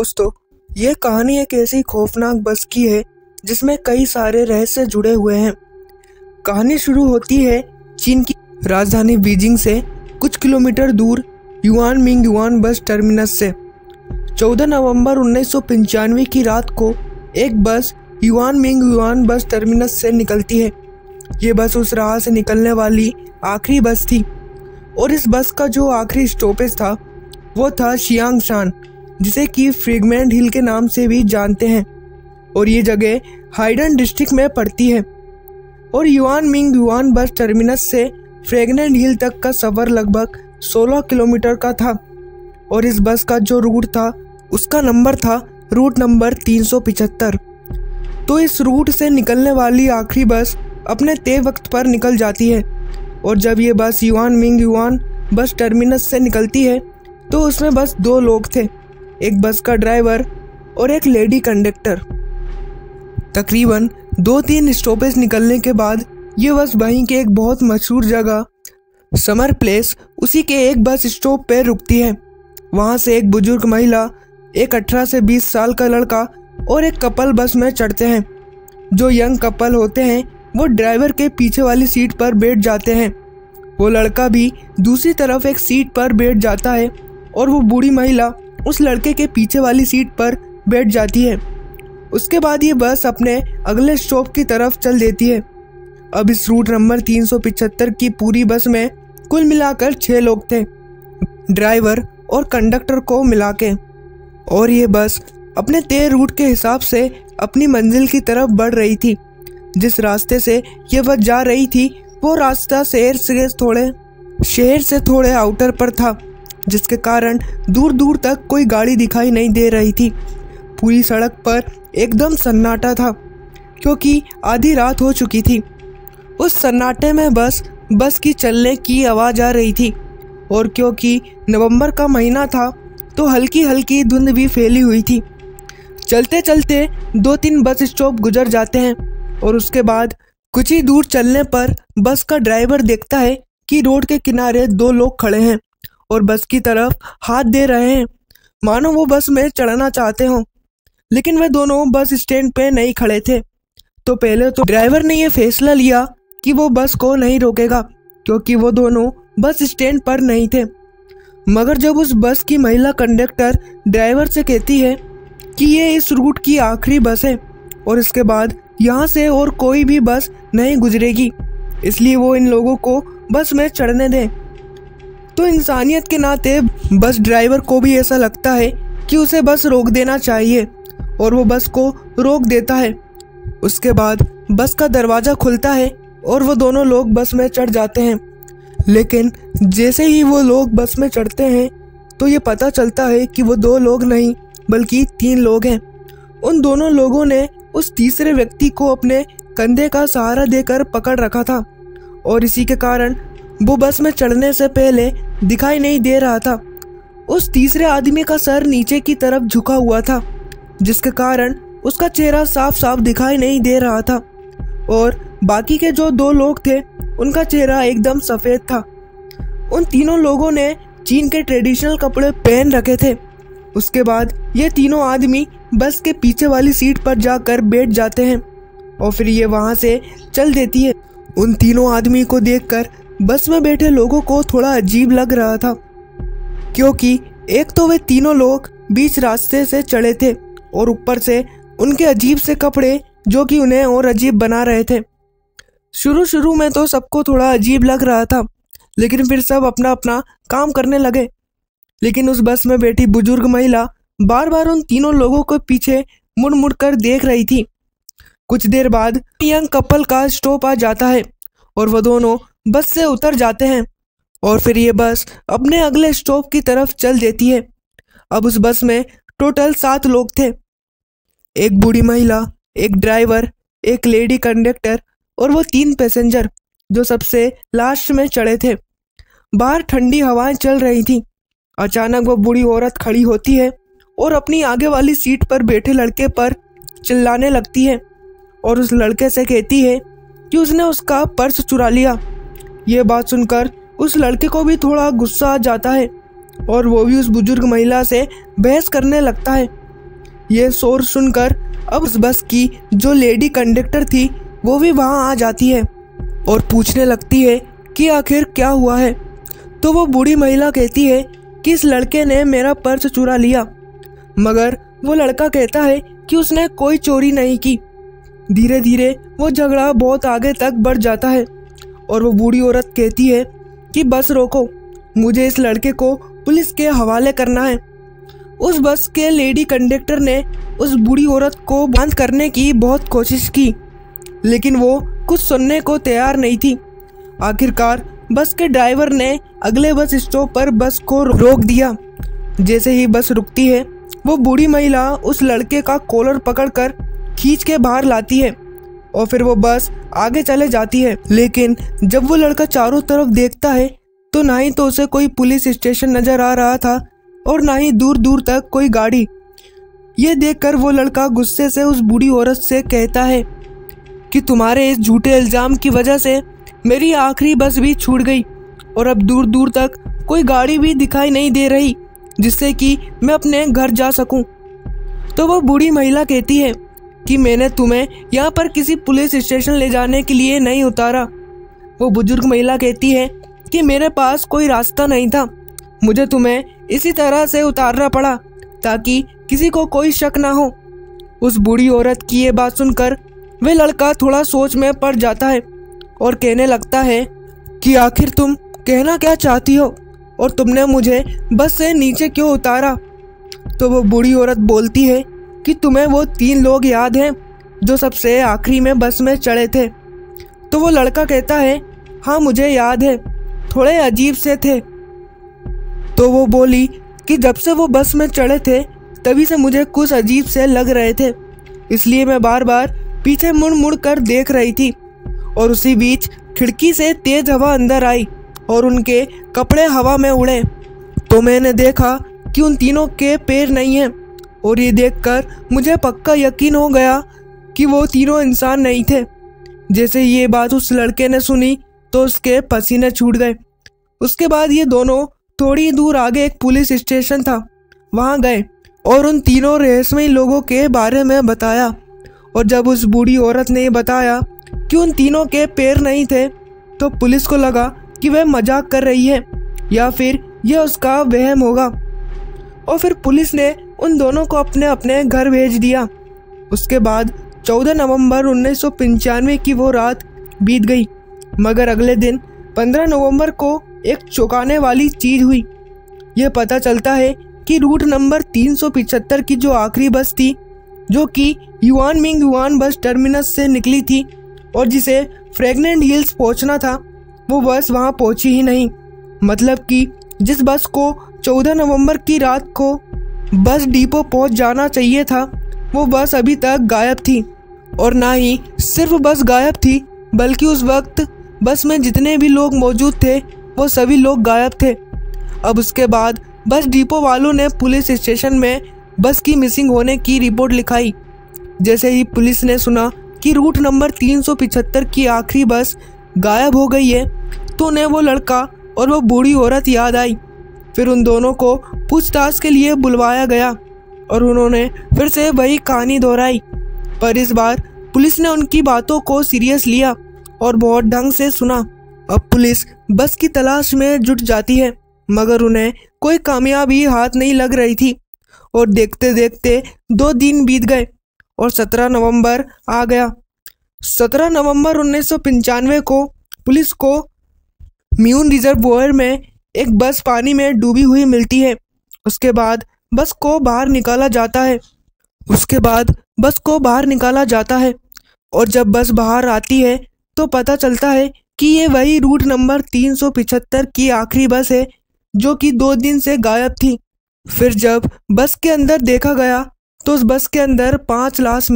दोस्तों, ये कहानी एक ऐसी खौफनाक बस की है जिसमें कई सारे रहस्य जुड़े हुए हैं। कहानी शुरू होती है चीन की राजधानी बीजिंग से कुछ किलोमीटर दूर yuan Ming yuan bus terminus से। 14 नवंबर 1995 की रात को एक बस yuan Ming yuan bus terminus से निकलती है। ये बस उस राह से निकलने वाली आखिरी बस थी और इस बस का जो आखिरी स्टॉपेज था वो था शियांगशान, जिसे कि फ्रेगमेंट हिल के नाम से भी जानते हैं, और ये जगह हाइडन डिस्ट्रिक्ट में पड़ती है। और yuan Ming yuan bus terminus से फ्रेगमेंट हिल तक का सफ़र लगभग 16 किलोमीटर का था और इस बस का जो रूट था उसका नंबर था रूट नंबर 375। तो इस रूट से निकलने वाली आखिरी बस अपने तय वक्त पर निकल जाती है और जब ये बस yuan Ming yuan bus terminus से निकलती है तो उसमें बस 2 लोग थे, एक बस का ड्राइवर और एक लेडी कंडक्टर। तकरीबन 2-3 स्टॉपेज निकलने के बाद ये बस वहीं के एक बहुत मशहूर जगह समर प्लेस उसी के एक बस स्टॉप पर रुकती है। वहाँ से एक बुजुर्ग महिला, एक 18 से 20 साल का लड़का और एक कपल बस में चढ़ते हैं। जो यंग कपल होते हैं वो ड्राइवर के पीछे वाली सीट पर बैठ जाते हैं। वो लड़का भी दूसरी तरफ एक सीट पर बैठ जाता है और वो बूढ़ी महिला उस लड़के के पीछे वाली सीट पर बैठ जाती है। उसके बाद ये बस अपने अगले स्टॉप की तरफ चल देती है। अब इस रूट नंबर 375 की पूरी बस में कुल मिलाकर 6 लोग थे, ड्राइवर और कंडक्टर को मिला के, और ये बस अपने तय रूट के हिसाब से अपनी मंजिल की तरफ बढ़ रही थी। जिस रास्ते से ये बस जा रही थी वो रास्ता शहर से थोड़े आउटर पर था, जिसके कारण दूर दूर तक कोई गाड़ी दिखाई नहीं दे रही थी। पूरी सड़क पर एकदम सन्नाटा था क्योंकि आधी रात हो चुकी थी। उस सन्नाटे में बस की चलने की आवाज़ आ रही थी और क्योंकि नवंबर का महीना था तो हल्की हल्की धुंध भी फैली हुई थी। चलते चलते 2-3 बस स्टॉप गुजर जाते हैं और उसके बाद कुछ ही दूर चलने पर बस का ड्राइवर देखता है कि रोड के किनारे 2 लोग खड़े हैं और बस की तरफ हाथ दे रहे हैं, मानो वो बस में चढ़ना चाहते हों। लेकिन वे दोनों बस स्टैंड पे नहीं खड़े थे। तो पहले तो ड्राइवर ने ये फैसला लिया कि वो बस को नहीं रोकेगा क्योंकि वो दोनों बस स्टैंड पर नहीं थे। मगर जब उस बस की महिला कंडक्टर ड्राइवर से कहती है कि ये इस रूट की आखिरी बस है और इसके बाद यहाँ से और कोई भी बस नहीं गुजरेगी, इसलिए वो इन लोगों को बस में चढ़ने दें, तो इंसानियत के नाते बस ड्राइवर को भी ऐसा लगता है कि उसे बस रोक देना चाहिए और वो बस को रोक देता है। उसके बाद बस का दरवाज़ा खुलता है और वो दोनों लोग बस में चढ़ जाते हैं। लेकिन जैसे ही वो लोग बस में चढ़ते हैं तो ये पता चलता है कि वो 2 लोग नहीं बल्कि 3 लोग हैं। उन दोनों लोगों ने उस तीसरे व्यक्ति को अपने कंधे का सहारा देकर पकड़ रखा था और इसी के कारण वो बस में चढ़ने से पहले दिखाई नहीं दे रहा था। उस तीसरे आदमी का सर नीचे की तरफ झुका हुआ था, जिसके कारण उसका चेहरा साफ साफ दिखाई नहीं दे रहा था और बाकी के जो 2 लोग थे उनका चेहरा एकदम सफ़ेद था। उन तीनों लोगों ने चीन के ट्रेडिशनल कपड़े पहन रखे थे। उसके बाद ये तीनों आदमी बस के पीछे वाली सीट पर जाकर बैठ जाते हैं और फिर ये वहाँ से चल देती है। उन तीनों आदमी को देखकर बस में बैठे लोगों को थोड़ा अजीब लग रहा था क्योंकि एक तो वे तीनों लोग बीच रास्ते से चढ़े थे और ऊपर से उनके अजीब से कपड़े जो कि उन्हें और अजीब बना रहे थे। शुरू में तो सबको थोड़ा अजीब लग रहा था, लेकिन फिर सब अपना अपना काम करने लगे। लेकिन उस बस में बैठी बुजुर्ग महिला बार बार उन तीनों लोगों को पीछे मुड़ मुड़ कर देख रही थी। कुछ देर बाद यंग कपल का स्टॉप आ जाता है और वह दोनों बस से उतर जाते हैं और फिर ये बस अपने अगले स्टॉप की तरफ चल देती है। अब उस बस में टोटल 7 लोग थे, एक बूढ़ी महिला, एक ड्राइवर, एक लेडी कंडक्टर और वो 3 पैसेंजर जो सबसे लास्ट में चढ़े थे। बाहर ठंडी हवाएं चल रही थी। अचानक वो बूढ़ी औरत खड़ी होती है और अपनी आगे वाली सीट पर बैठे लड़के पर चिल्लाने लगती है और उस लड़के से कहती है कि उसने उसका पर्स चुरा लिया। ये बात सुनकर उस लड़के को भी थोड़ा गुस्सा आ जाता है और वो भी उस बुजुर्ग महिला से बहस करने लगता है ये शोर सुनकर अब उस बस की जो लेडी कंडक्टर थी वो भी वहाँ आ जाती है और पूछने लगती है कि आखिर क्या हुआ है। तो वो बूढ़ी महिला कहती है कि इस लड़के ने मेरा पर्स चुरा लिया, मगर वो लड़का कहता है कि उसने कोई चोरी नहीं की। धीरे धीरे वो झगड़ा बहुत आगे तक बढ़ जाता है और वो बूढ़ी औरत कहती है कि बस रोको, मुझे इस लड़के को पुलिस के हवाले करना है। उस बस के लेडी कंडक्टर ने उस बूढ़ी औरत को बंद करने की बहुत कोशिश की, लेकिन वो कुछ सुनने को तैयार नहीं थी। आखिरकार बस के ड्राइवर ने अगले बस स्टॉप पर बस को रोक दिया। जैसे ही बस रुकती है, वो बूढ़ी महिला उस लड़के का कॉलर पकड़कर खींच के बाहर लाती है और फिर वो बस आगे चले जाती है। लेकिन जब वो लड़का चारों तरफ देखता है तो ना ही तो उसे कोई पुलिस स्टेशन नजर आ रहा था और ना ही दूर दूर तक कोई गाड़ी। ये देखकर वो लड़का गुस्से से उस बूढ़ी औरत से कहता है कि तुम्हारे इस झूठे इल्जाम की वजह से मेरी आखिरी बस भी छूट गई और अब दूर दूर तक कोई गाड़ी भी दिखाई नहीं दे रही जिससे कि मैं अपने घर जा सकूं। तो वो बूढ़ी महिला कहती है कि मैंने तुम्हें यहाँ पर किसी पुलिस स्टेशन ले जाने के लिए नहीं उतारा। वो बुजुर्ग महिला कहती है कि मेरे पास कोई रास्ता नहीं था, मुझे तुम्हें इसी तरह से उतारना पड़ा ताकि किसी को कोई शक ना हो। उस बूढ़ी औरत की ये बात सुनकर वह लड़का थोड़ा सोच में पड़ जाता है और कहने लगता है कि आखिर तुम कहना क्या चाहती हो और तुमने मुझे बस से नीचे क्यों उतारा। तो वो बूढ़ी औरत बोलती है कि तुम्हें वो 3 लोग याद हैं जो सबसे आखिरी में बस में चढ़े थे। तो वो लड़का कहता है हाँ मुझे याद है, थोड़े अजीब से थे। तो वो बोली कि जब से वो बस में चढ़े थे तभी से मुझे कुछ अजीब से लग रहे थे, इसलिए मैं बार बार पीछे मुड़ मुड़ कर देख रही थी। और उसी बीच खिड़की से तेज हवा अंदर आई और उनके कपड़े हवा में उड़े। तो मैंने देखा कि उन तीनों के पैर नहीं हैं और ये देखकर मुझे पक्का यकीन हो गया कि वो तीनों इंसान नहीं थे। जैसे ये बात उस लड़के ने सुनी तो उसके पसीने छूट गए। उसके बाद ये दोनों थोड़ी दूर आगे एक पुलिस स्टेशन था, वहाँ गए और उन तीनों रहस्यमयी लोगों के बारे में बताया। और जब उस बूढ़ी औरत ने बताया कि उन तीनों के पैर नहीं थे तो पुलिस को लगा कि वह मजाक कर रही है या फिर यह उसका वहम होगा और फिर पुलिस ने उन दोनों को अपने अपने घर भेज दिया। उसके बाद 14 नवंबर 1995 की वो रात बीत गई, मगर अगले दिन 15 नवंबर को एक चौंकाने वाली चीज हुई। यह पता चलता है कि रूट नंबर 375 की जो आखिरी बस थी, जो कि युआनमिंग युआन बस टर्मिनस से निकली थी और जिसे फ्रैगनेंट हिल्स पहुंचना था, वो बस वहां पहुंची ही नहीं। मतलब कि जिस बस को 14 नवंबर की रात को बस डिपो पहुंच जाना चाहिए था, वो बस अभी तक गायब थी। और ना ही सिर्फ बस गायब थी, बल्कि उस वक्त बस में जितने भी लोग मौजूद थे वो सभी लोग गायब थे। अब उसके बाद बस डिपो वालों ने पुलिस स्टेशन में बस की मिसिंग होने की रिपोर्ट लिखाई। जैसे ही पुलिस ने सुना कि रूट नंबर 375 की आखिरी बस गायब हो गई है तो उन्हें वो लड़का और वो बूढ़ी औरत याद आई। फिर उन दोनों को पूछताछ के लिए बुलवाया गया और उन्होंने फिर से वही कहानी दोहराई, पर इस बार पुलिस ने उनकी बातों को सीरियस लिया और बहुत ढंग से सुना। अब पुलिस बस की तलाश में जुट जाती है, मगर उन्हें कोई कामयाबी हाथ नहीं लग रही थी और देखते देखते 2 दिन बीत गए और 17 नवंबर आ गया। 17 नवंबर 1995 को पुलिस को म्यून रिजर्वोयर में एक बस पानी में डूबी हुई मिलती है। उसके बाद बस को बाहर निकाला जाता है और जब बस बाहर आती है तो पता चलता है कि ये वही रूट नंबर 375 की आखिरी बस है जो कि 2 दिन से गायब थी। फिर जब बस के अंदर देखा गया तो उस बस के अंदर 5 लाश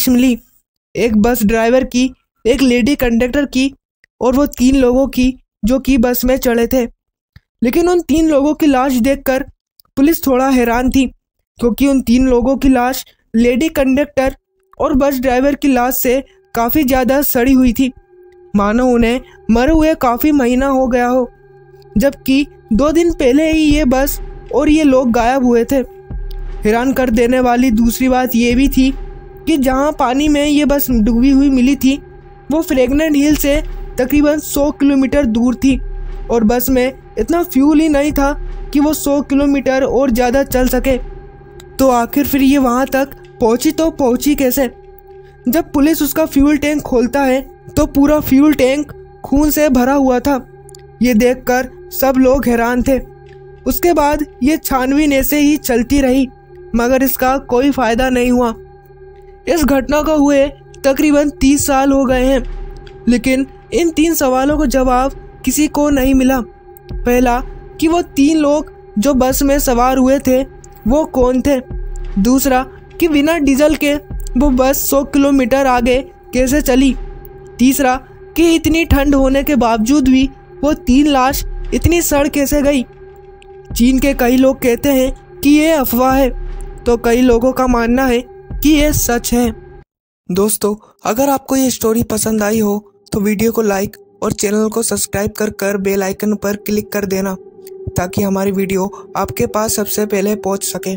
मिली, एक बस ड्राइवर की, एक लेडी कंडक्टर की और वो 3 लोगों की जो कि बस में चढ़े थे। लेकिन उन 3 लोगों की लाश देखकर पुलिस थोड़ा हैरान थी, क्योंकि उन 3 लोगों की लाश लेडी कंडक्टर और बस ड्राइवर की लाश से काफ़ी ज़्यादा सड़ी हुई थी, मानो उन्हें मरे हुए काफ़ी महीना हो गया हो, जबकि 2 दिन पहले ही ये बस और ये लोग गायब हुए थे। हैरान कर देने वाली दूसरी बात ये भी थी कि जहाँ पानी में ये बस डूबी हुई मिली थी वो फ्रेगनेंट हिल से तकरीबन 100 किलोमीटर दूर थी और बस में इतना फ्यूल ही नहीं था कि वो 100 किलोमीटर और ज़्यादा चल सके। तो आखिर फिर ये वहाँ तक पहुँची तो पहुँची कैसे? जब पुलिस उसका फ्यूल टैंक खोलता है तो पूरा फ्यूल टैंक खून से भरा हुआ था। ये देखकर सब लोग हैरान थे। उसके बाद ये छानबीन ऐसे ही चलती रही मगर इसका कोई फ़ायदा नहीं हुआ। इस घटना को हुए तकरीबन 30 साल हो गए हैं, लेकिन इन 3 सवालों का जवाब किसी को नहीं मिला। पहला कि वो 3 लोग जो बस में सवार हुए थे वो कौन थे? दूसरा कि बिना डीजल के वो बस 100 किलोमीटर आगे कैसे चली? तीसरा कि इतनी ठंड होने के बावजूद भी वो 3 लाश इतनी सड़ कैसे गई? चीन के कई लोग कहते हैं कि ये अफवाह है, तो कई लोगों का मानना है कि ये सच है। दोस्तों, अगर आपको ये स्टोरी पसंद आई हो तो वीडियो को लाइक और चैनल को सब्सक्राइब कर बेल आइकन पर क्लिक कर देना ताकि हमारी वीडियो आपके पास सबसे पहले पहुंच सके।